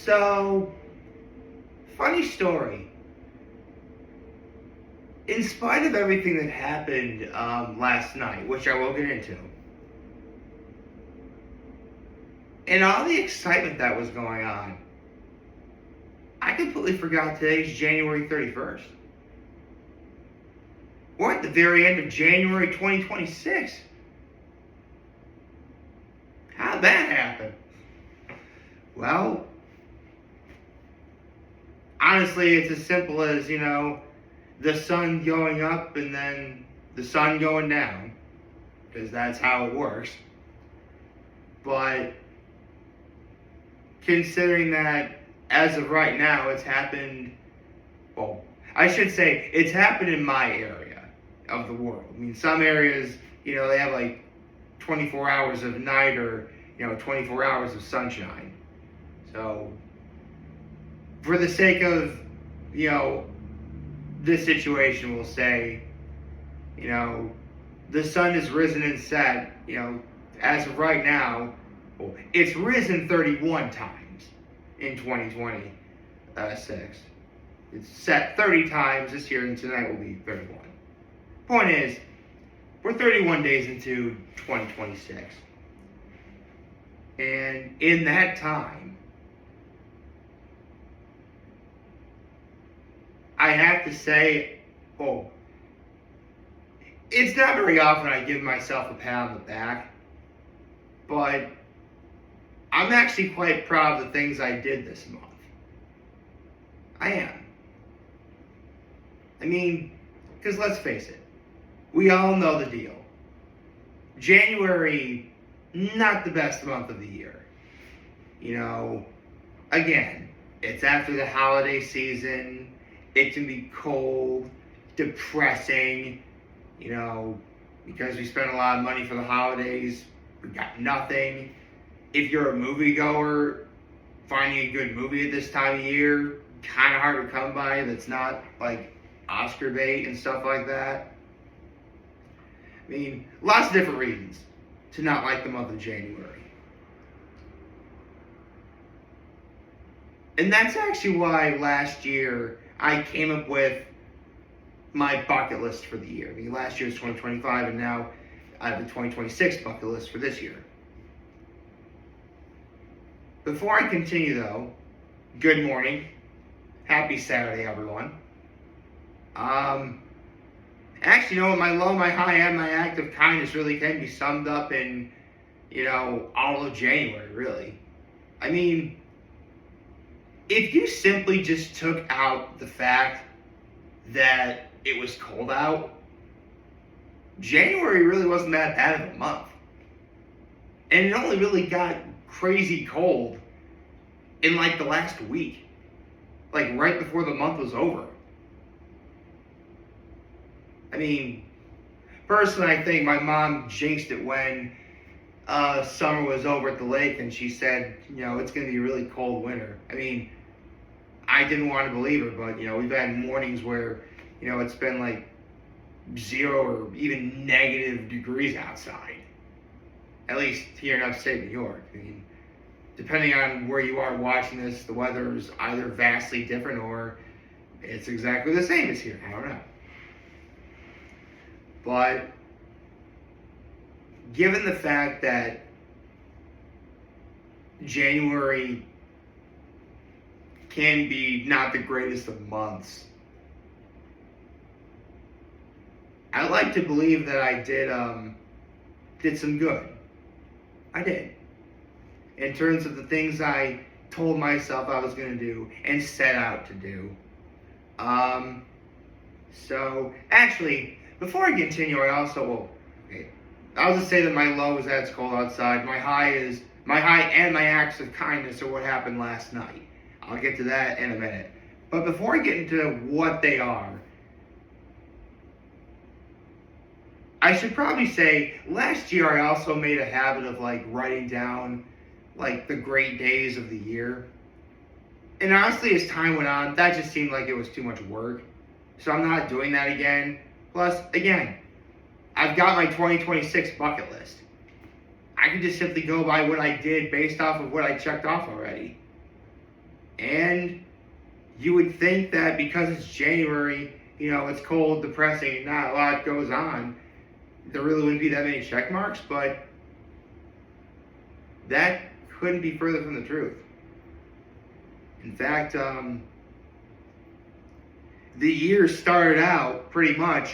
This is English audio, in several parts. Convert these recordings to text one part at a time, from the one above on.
So, funny story. In spite of everything that happened last night, which I will get into, and all the excitement that was going on, I completely forgot today's January 31st. We're at the very end of January 2026. How'd that happen? Well, honestly, it's as simple as, the sun going up and then the sun going down, because that's how it works. But considering that as of right now, it's happened, well, I should say it's happened in my area of the world. I mean, some areas, they have like 24 hours of night or, 24 hours of sunshine. So, for the sake of, this situation, we'll say, the sun has risen and set, as of right now, well, it's risen 31 times in 2026. It's set 30 times this year, and tonight will be 31. Point is, we're 31 days into 2026. And in that time, I have to say, it's not very often I give myself a pat on the back, but I'm actually quite proud of the things I did this month. I am. I mean, because let's face it, we all know the deal. January, not the best month of the year. Again, it's after the holiday season. It can be cold, depressing, because we spent a lot of money for the holidays. We got nothing. If you're a moviegoer, finding a good movie at this time of year, kind of hard to come by that's not like Oscar bait and stuff like that. I mean, lots of different reasons to not like the month of January. And that's actually why last year I came up with my bucket list for the year. I mean, last year was 2025, and now I have the 2026 bucket list for this year. Before I continue, though, good morning. Happy Saturday, everyone. Actually, my low, my high, and my act of kindness really can be summed up in, all of January, really. I mean, if you simply just took out the fact that it was cold out, January really wasn't that bad of a month. And it only really got crazy cold in like the last week, like right before the month was over. I mean, personally, I think my mom jinxed it when summer was over at the lake, and she said, it's going to be a really cold winter. I mean, I didn't want to believe her, but, we've had mornings where, it's been like 0 or even negative degrees outside. At least here in upstate New York. I mean, depending on where you are watching this, the weather is either vastly different or it's exactly the same as here. I don't know. But given the fact that January can be not the greatest of months, I like to believe that I did some good. I did. In terms of the things I told myself I was going to do and set out to do. So, actually, before I continue, I'll just say that my low is that it's cold outside. My high and my acts of kindness are what happened last night. I'll get to that in a minute. But before I get into what they are, I should probably say, last year I also made a habit of writing down the great days of the year. And honestly, as time went on, that just seemed like it was too much work. So I'm not doing that again. Plus, again, I've got my 2026 bucket list. I can just simply go by what I did based off of what I checked off already. And you would think that because it's January, it's cold, depressing, and not a lot goes on, there really wouldn't be that many check marks, but that couldn't be further from the truth. In fact, the year started out pretty much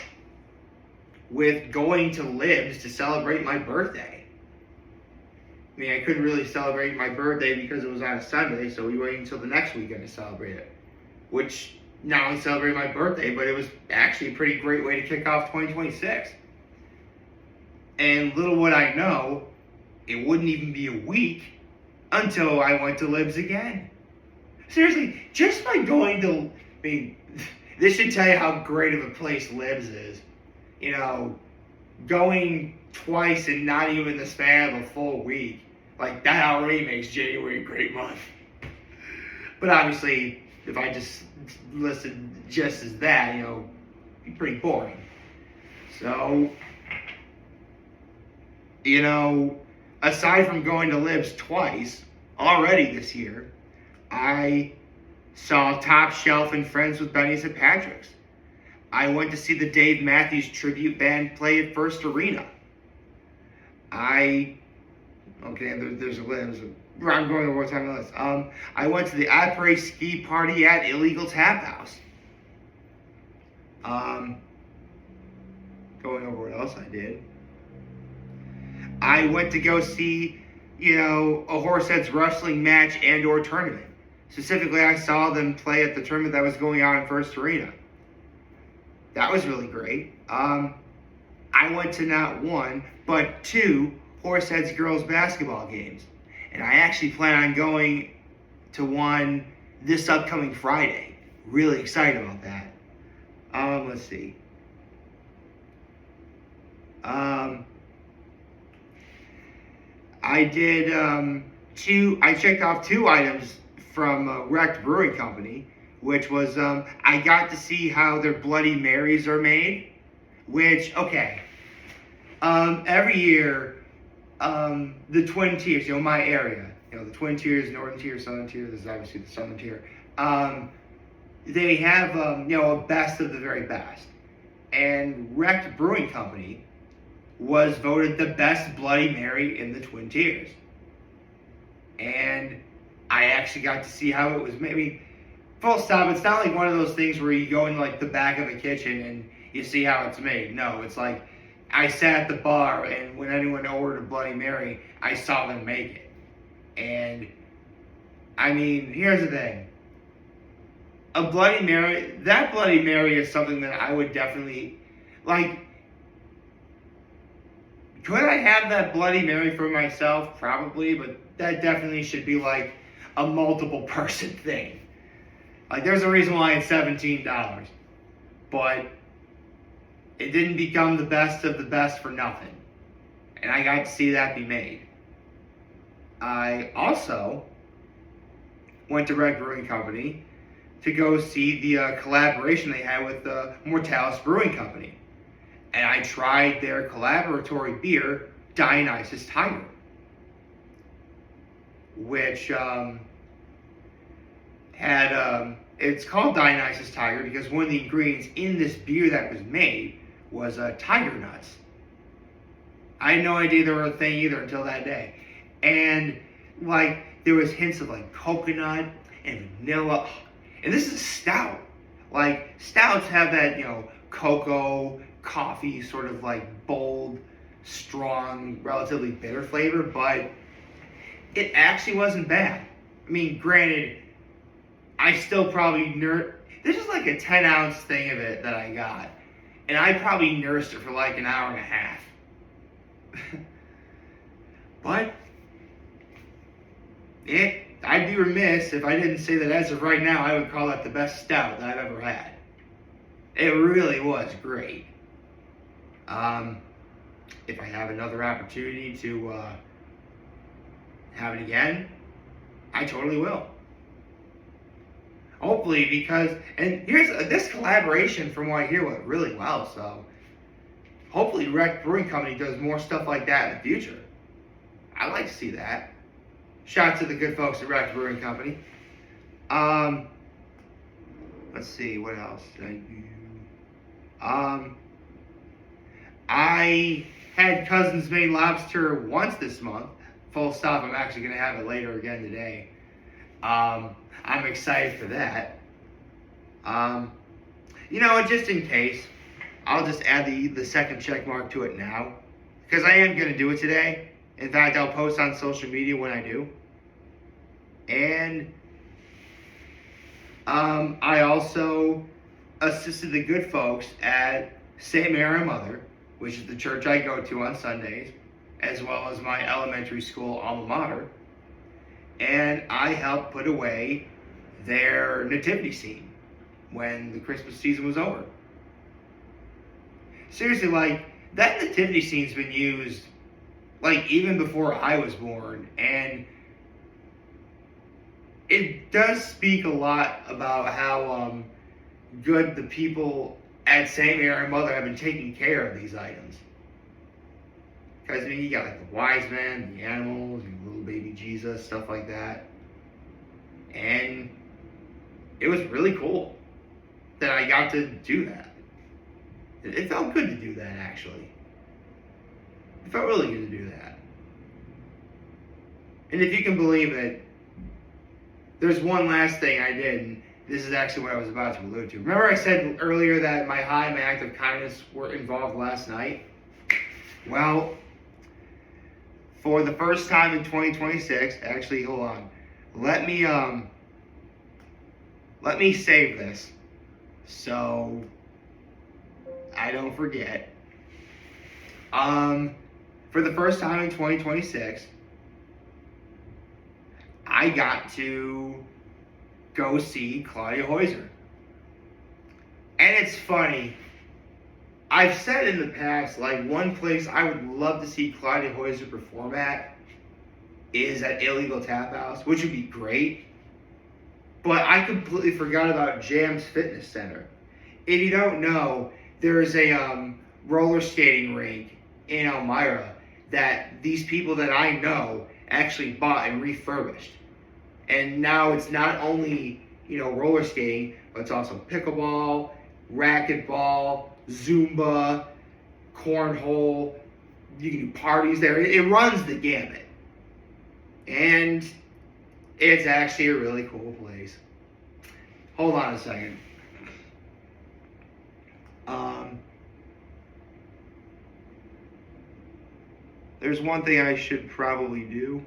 with going to Libs to celebrate my birthday. I mean, I couldn't really celebrate my birthday because it was on a Sunday, so we waited until the next weekend to celebrate it. Which, not only celebrated my birthday, but it was actually a pretty great way to kick off 2026. And little would I know, it wouldn't even be a week until I went to Libs again. Seriously, just by going to, this should tell you how great of a place Libs is. Going twice and not even the span of a full week. Like, that already makes January a great month. But obviously, if I just listed just as that, it'd be pretty boring. So, aside from going to Libs twice already this year, I saw Top Shelf and Friends with Benny's at Patrick's. I went to see the Dave Matthews tribute band play at First Arena. There's a list. I'm going over what's on the list. I went to the après ski party at Illegal Tap House. Going over what else I did. I went to go see, a Horseheads wrestling match and or tournament. Specifically, I saw them play at the tournament that was going on in First Arena. That was really great. I went to not one, but two Horseheads girls basketball games. And I actually plan on going to one this upcoming Friday. Really excited about that. Let's see. I did I checked off 2 items from Wrecked Brewing Company, which was, I got to see how their Bloody Marys are made, which, okay, every year, the Twin Tiers, my area, the Twin Tiers, Northern Tier, Southern Tier, this is obviously the Southern Tier, they have, a best of the very best, and Wrecked Brewing Company was voted the best Bloody Mary in the Twin Tiers, and I actually got to see how it was made. Full stop, it's not like one of those things where you go in like the back of a kitchen and you see how it's made. No, it's like I sat at the bar and when anyone ordered a Bloody Mary, I saw them make it. And here's the thing. A Bloody Mary, that Bloody Mary is something that I would definitely, could I have that Bloody Mary for myself? Probably, but that definitely should be like a multiple person thing. There's a reason why it's $17, but it didn't become the best of the best for nothing. And I got to see that be made. I also went to Red Brewing Company to go see the collaboration they had with Mortalis Brewing Company. And I tried their collaboratory beer, Dionysus Tiger, which had, it's called Dionysus Tiger because one of the ingredients in this beer that was made was tiger nuts. I had no idea they were a thing either until that day. And there was hints of coconut and vanilla. And this is stout. Stouts have that, cocoa, coffee, sort of bold, strong, relatively bitter flavor, but it actually wasn't bad. Granted, I still probably this is like a 10-ounce thing of it that I got, and I probably nursed it for an hour and a half. But I'd be remiss if I didn't say that as of right now, I would call that the best stout that I've ever had. It really was great. If I have another opportunity to have it again, I totally will. Hopefully, and here's this collaboration, from what I hear, went really well. So hopefully, Wrecked Brewing Company does more stuff like that in the future. I'd like to see that. Shout out to the good folks at Wrecked Brewing Company. Let's see, what else did I do? I had Cousins made lobster once this month. Full stop. I'm actually going to have it later again today. I'm excited for that. Just in case, I'll just add the second check mark to it now. Because I am going to do it today. In fact, I'll post on social media when I do. And I also assisted the good folks at St. Mary Mother, which is the church I go to on Sundays, as well as my elementary school alma mater. And I helped put away their nativity scene when the Christmas season was over. Seriously, that nativity scene's been used, even before I was born, and it does speak a lot about how good the people at St. Mary Mother have been taking care of these items. Because, you got the wise men, the animals, and little baby Jesus, stuff like that. And it was really cool that I got to do that. It felt good to do that, actually. It felt really good to do that. And if you can believe it, there's one last thing I did, and this is actually what I was about to allude to. Remember I said earlier that my high and my act of kindness were involved last night? Well, for the first time in 2026, actually, hold on. Let me save this so I don't forget. For the first time in 2026, I got to go see Claudia Heuser. And it's funny. I've said in the past, one place I would love to see Claudia Heuser perform at is at Illegal Tap House, which would be great. But I completely forgot about Jam's Fitness Center. If you don't know, there is a roller skating rink in Elmira that these people that I know actually bought and refurbished. And now it's not only, roller skating, but it's also pickleball, racquetball, Zumba, cornhole. You can do parties there. It runs the gamut. And it's actually a really cool place. Hold on a second. There's one thing I should probably do.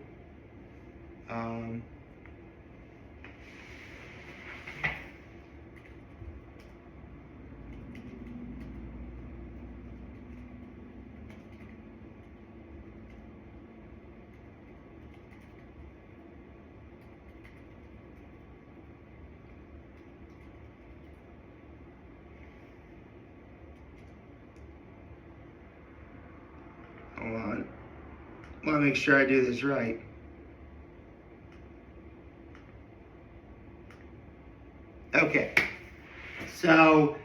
Hold on. I want to make sure I do this right. Okay. So,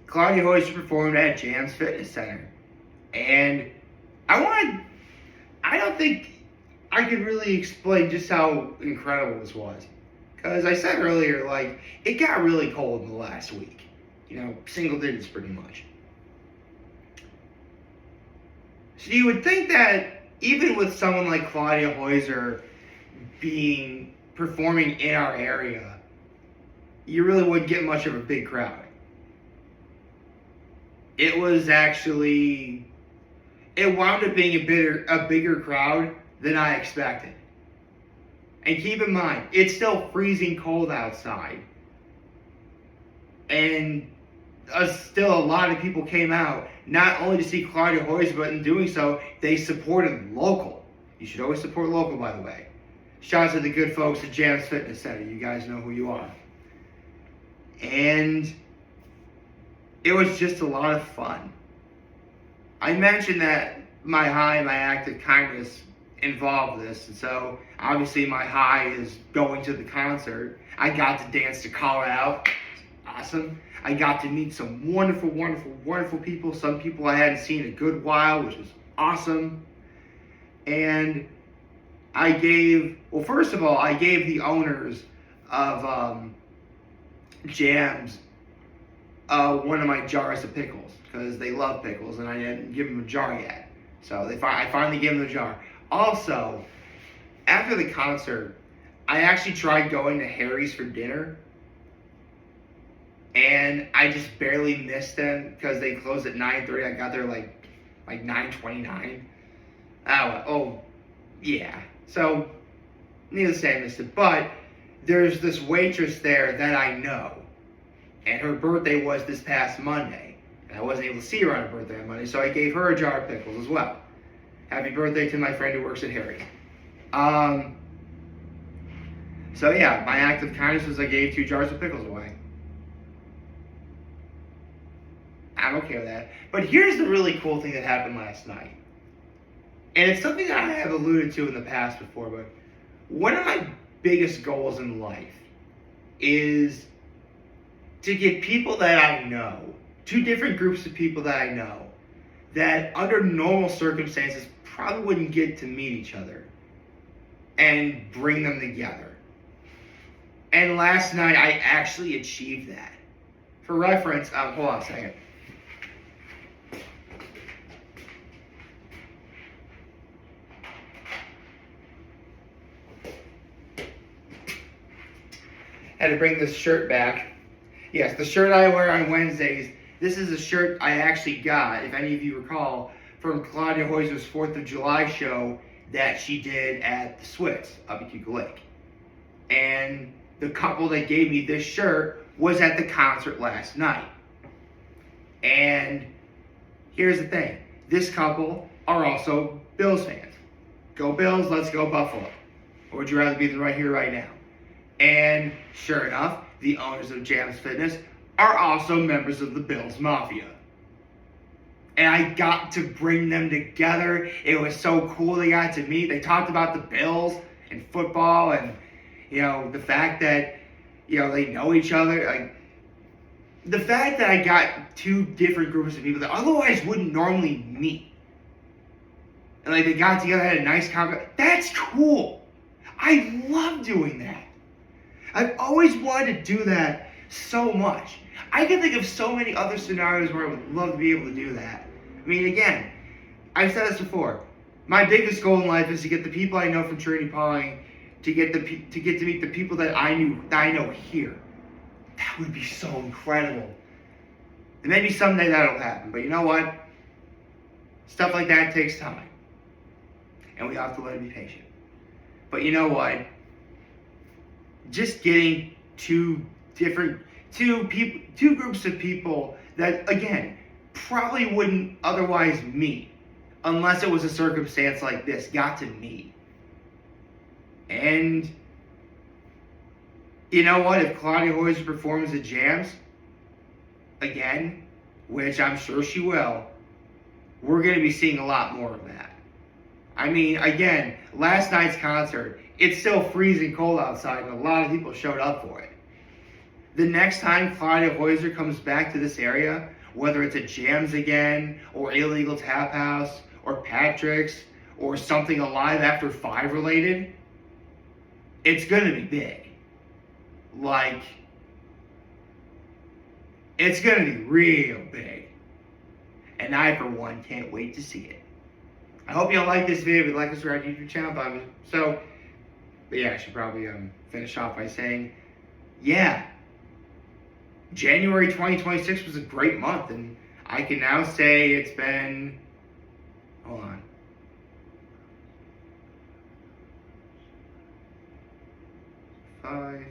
Claudia Heuser performed at Jam's Fitness Center. And I don't think I could really explain just how incredible this was. Because I said earlier, it got really cold in the last week. Single digits pretty much. So you would think that even with someone like Claudia Heuser performing in our area, you really wouldn't get much of a big crowd. It wound up being a bigger crowd than I expected. And keep in mind, it's still freezing cold outside. And still a lot of people came out, not only to see Claudia Heuser, but in doing so, they supported local. You should always support local, by the way. Shout out to the good folks at Jam's Fitness Center. You guys know who you are. And it was just a lot of fun. I mentioned that my high and my act of kindness involved this, and so obviously my high is going to the concert. I got to dance to Call It Out. Awesome. I got to meet some wonderful, wonderful, wonderful people. Some people I hadn't seen in a good while, which was awesome. And first of all, I gave the owners of jams one of my jars of pickles because they love pickles and I didn't give them a jar yet. So I finally gave them the jar. Also, after the concert, I actually tried going to Harry's for dinner, and I just barely missed them because they closed at 9:30. I got there like 9:29. Oh, yeah. So, needless to say, I missed it. But there's this waitress there that I know, and her birthday was this past Monday, and I wasn't able to see her on her birthday on Monday, so I gave her a jar of pickles as well. Happy birthday to my friend who works at Harry's. So yeah, my act of kindness was I gave 2 jars of pickles away. I'm okay with that. But here's the really cool thing that happened last night. And it's something that I have alluded to in the past before, but one of my biggest goals in life is to get people that I know, 2 different groups of people that I know, that under normal circumstances probably wouldn't get to meet each other, and bring them together. And last night I actually achieved that. For reference, hold on a second. Had to bring this shirt back. Yes, the shirt I wear on Wednesdays, this is a shirt I actually got, if any of you recall, from Claudia Hoyser's 4th of July show that she did at the Switz up at Cuca Lake. And the couple that gave me this shirt was at the concert last night. And here's the thing. This couple are also Bills fans. Go Bills, let's go Buffalo. Or would you rather be right here, right now? And sure enough, the owners of Jams Fitness are also members of the Bills Mafia. And I got to bring them together. It was so cool they got to meet. They talked about the Bills and football and, the fact that, they know each other. Like, the fact that I got 2 different groups of people that otherwise wouldn't normally meet. And they got together, had a nice conversation. That's cool. I love doing that. I've always wanted to do that so much. I can think of so many other scenarios where I would love to be able to do that. I mean, again, I've said this before. My biggest goal in life is to get the people I know from Trinity Pawing to get to meet the people that I know here. That would be so incredible. And maybe someday that'll happen. But you know what? Stuff like that takes time. And we have to learn to be patient. But you know what? Just getting 2 groups of people that, again, probably wouldn't otherwise meet unless it was a circumstance like this, got to meet. And you know what? If Claudia Hoyser performs at Jams again, which I'm sure she will, we're going to be seeing a lot more of that. I mean, again, last night's concert, it's still freezing cold outside, and a lot of people showed up for it. The next time Claudia Hoyser comes back to this area, whether it's at Jams again, or Illegal Tap House, or Patrick's, or something Alive After 5 related, it's going to be big. Like, it's going to be real big. And I, for one, can't wait to see it. I hope you all like this video. If you like us, subscribe to our YouTube channel. But yeah, I should probably finish off by saying, yeah, January 2026 was a great month, and I can now say it's been, hold on, 5,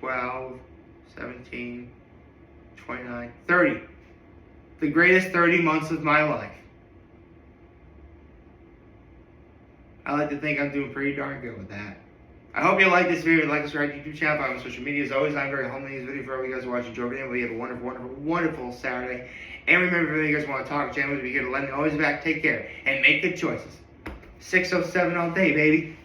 12, 17, 29, 30. The greatest 30 months of my life. I like to think I'm doing pretty darn good with that. I hope you like this video. Like us on our YouTube channel, follow me on social media. As always, I'm very humble in this video for all you guys watching. Joe video. We have a wonderful, wonderful, wonderful Saturday. And remember, if you guys want to talk, channel will be here to let me know. Always back. Take care and make good choices. 607 all day, baby.